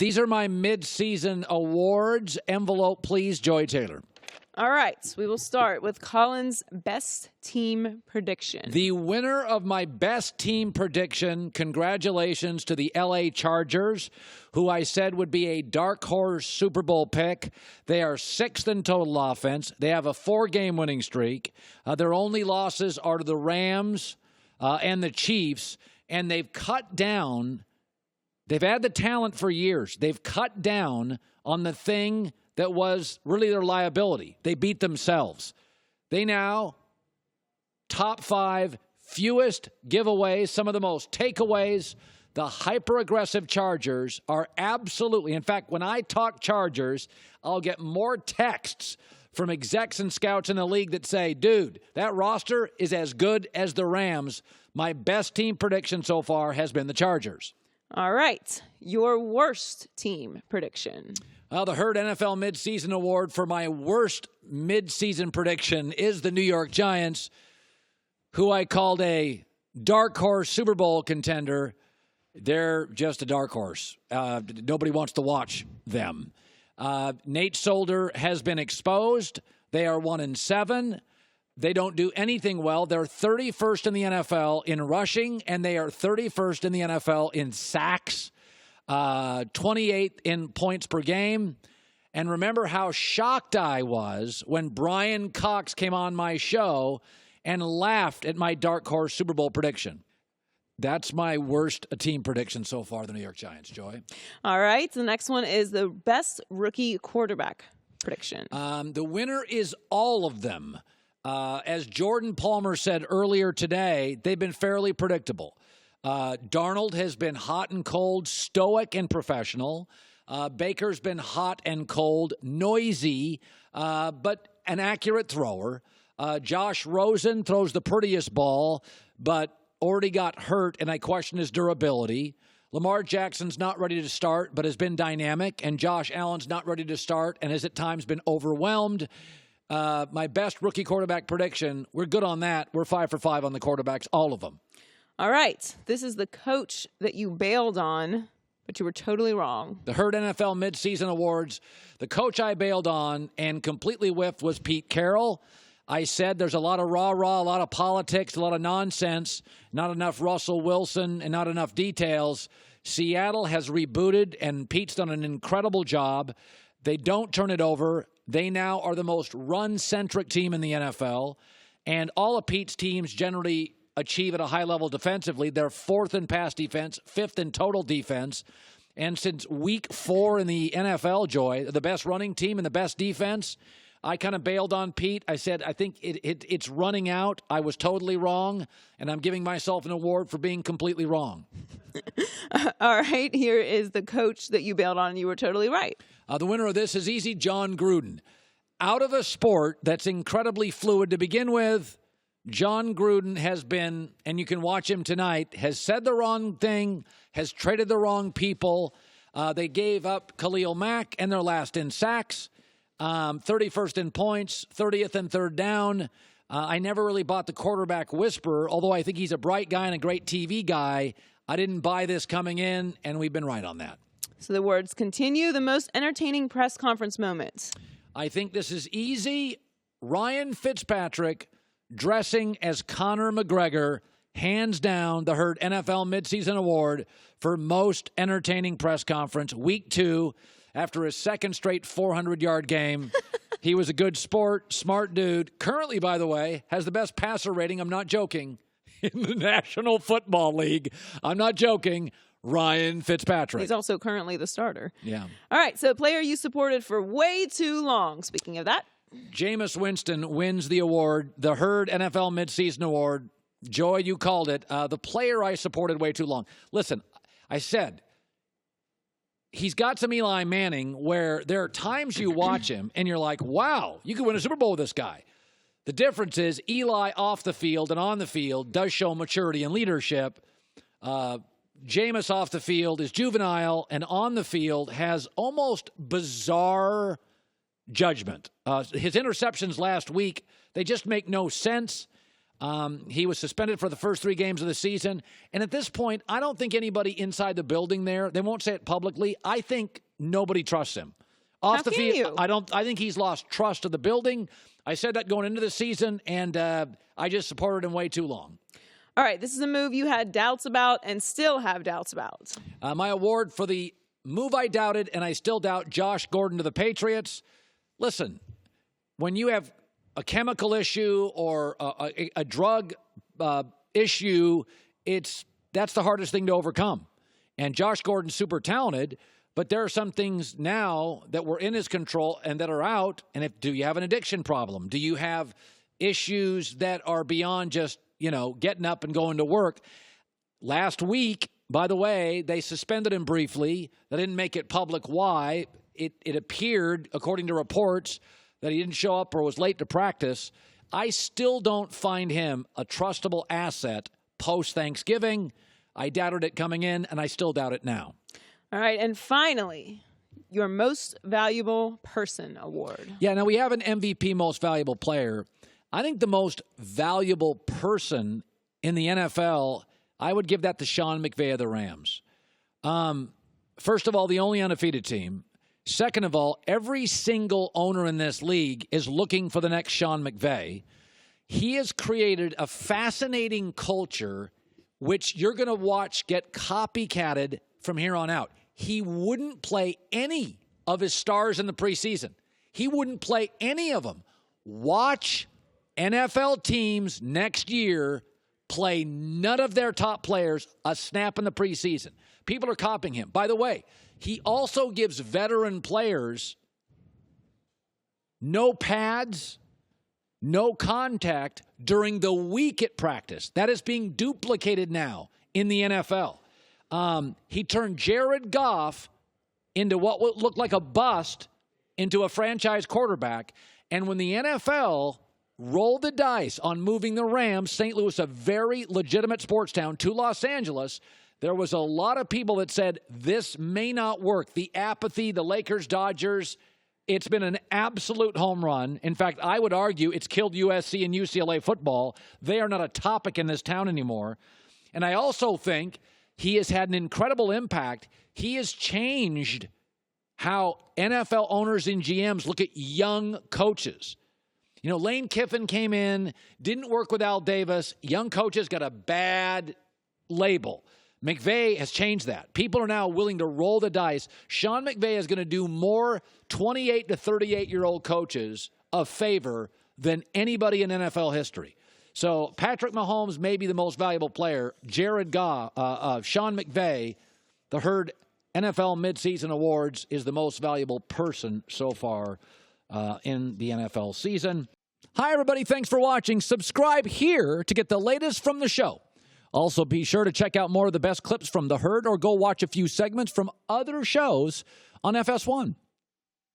These are my midseason awards. Envelope, please, Joy Taylor. All right, we will start with Colin's best team prediction. The winner of my best team prediction, congratulations to the LA Chargers, who I said would be a dark horse Super Bowl pick. They are 6th in total offense. They have a 4-game winning streak. Their only losses are to the Rams and the Chiefs, and they've cut down. They've had the talent for years. They've cut down on the thing that was really their liability. They beat themselves. They now, top 5, fewest giveaways, some of the most takeaways. The hyper-aggressive Chargers are absolutely, in fact, when I talk Chargers, I'll get more texts from execs and scouts in the league that say, dude, that roster is as good as the Rams. My best team prediction so far has been the Chargers. All right, your worst team prediction. Well, the Herd NFL Midseason Award for my worst midseason prediction is the New York Giants, who I called a dark horse Super Bowl contender. They're just a dark horse. Nobody wants to watch them. Nate Solder has been exposed. They are 1-7. They don't do anything well. They're 31st in the NFL in rushing, and they are 31st in the NFL in sacks, 28th in points per game. And remember how shocked I was when Brian Cox came on my show and laughed at my dark horse Super Bowl prediction. That's my worst team prediction so far, the New York Giants, Joy. All right, the next one is the best rookie quarterback prediction. The winner is all of them. As Jordan Palmer said earlier today, they've been fairly predictable. Darnold has been hot and cold, stoic and professional. Baker's been hot and cold, noisy, but an accurate thrower. Josh Rosen throws the prettiest ball, but already got hurt, and I question his durability. Lamar Jackson's not ready to start, but has been dynamic, and Josh Allen's not ready to start and has at times been overwhelmed. My best rookie quarterback prediction, we're good on that. We're 5 for 5 on the quarterbacks, all of them. All right. This is the coach that you bailed on, but you were totally wrong. The Herd NFL Midseason Awards, the coach I bailed on and completely whiffed was Pete Carroll. I said there's a lot of rah-rah, a lot of politics, a lot of nonsense, not enough Russell Wilson, and not enough details. Seattle has rebooted, and Pete's done an incredible job. They don't turn it over. They now are the most run-centric team in the NFL, and all of Pete's teams generally achieve at a high level defensively. They're 4th in pass defense, 5th in total defense, and since week 4 in the NFL, Joy, the best running team and the best defense, I kind of bailed on Pete. I said, I think it's running out. I was totally wrong, and I'm giving myself an award for being completely wrong. All right, here is the coach that you bailed on, and you were totally right. The winner of this is easy, John Gruden. Out of a sport that's incredibly fluid to begin with, John Gruden has been, and you can watch him tonight, has said the wrong thing, has traded the wrong people. They gave up Khalil Mack, and they're last in sacks. 31st in points, 30th in third down. I never really bought the quarterback whisperer, although I think he's a bright guy and a great TV guy. I didn't buy this coming in, and we've been right on that. So the words continue. The most entertaining press conference moment. I think this is easy. Ryan Fitzpatrick dressing as Conor McGregor, hands down the Herd NFL Midseason Award for most entertaining press conference. Week 2. After his second straight 400-yard game. He was a good sport, smart dude. Currently, by the way, has the best passer rating, I'm not joking, in the National Football League. I'm not joking. Ryan Fitzpatrick. He's also currently the starter. Yeah. All right, so player you supported for way too long. Speaking of that. Jameis Winston wins the award, the Herd NFL Midseason Award. Joy, you called it. The player I supported way too long. Listen, I said, he's got some Eli Manning where there are times you watch him and you're like, wow, you could win a Super Bowl with this guy. The difference is Eli off the field and on the field does show maturity and leadership. Jameis off the field is juvenile and on the field has almost bizarre judgment. His interceptions last week, they just make no sense. He was suspended for the first 3 games of the season. And at this point, I don't think anybody inside the building there, they won't say it publicly, I think nobody trusts him. Off the field, I think he's lost trust of the building. I said that going into the season, and I just supported him way too long. All right, this is a move you had doubts about and still have doubts about. My award for the move I doubted and I still doubt, Josh Gordon to the Patriots. Listen, when you have a chemical issue or a drug issue, that's the hardest thing to overcome. And Josh Gordon's super talented, but there are some things now that were in his control and that are out. And do you have an addiction problem? Do you have issues that are beyond just, getting up and going to work? Last week, by the way, they suspended him briefly. They didn't make it public why. It appeared, according to reports, that he didn't show up or was late to practice. I still don't find him a trustable asset post-Thanksgiving. I doubted it coming in, and I still doubt it now. All right, and finally, your Most Valuable Person award. Yeah, now we have an MVP Most Valuable Player. I think the most valuable person in the NFL, I would give that to Sean McVay of the Rams. First of all, the only undefeated team. Second of all, every single owner in this league is looking for the next Sean McVay. He has created a fascinating culture which you're going to watch get copycatted from here on out. He wouldn't play any of his stars in the preseason. He wouldn't play any of them. Watch NFL teams next year play none of their top players a snap in the preseason. People are copying him. By the way, he also gives veteran players no pads, no contact during the week at practice. That is being duplicated now in the NFL. He turned Jared Goff into what looked like a bust into a franchise quarterback. And when the NFL rolled the dice on moving the Rams, St. Louis, a very legitimate sports town, to Los Angeles, there was a lot of people that said this may not work. The apathy, the Lakers, Dodgers, it's been an absolute home run. In fact, I would argue it's killed USC and UCLA football. They are not a topic in this town anymore. And I also think he has had an incredible impact. He has changed how NFL owners and GMs look at young coaches. Lane Kiffin came in, didn't work with Al Davis. Young coaches got a bad label. McVay has changed that. People are now willing to roll the dice. Sean McVay is going to do more 28 to 38-year-old coaches a favor than anybody in NFL history. So Patrick Mahomes may be the most valuable player. Jared Goff, Sean McVay, the Herd NFL Midseason Awards, is the most valuable person so far in the NFL season. Hi, everybody. Thanks for watching. Subscribe here to get the latest from the show. Also, be sure to check out more of the best clips from The Herd or go watch a few segments from other shows on FS1.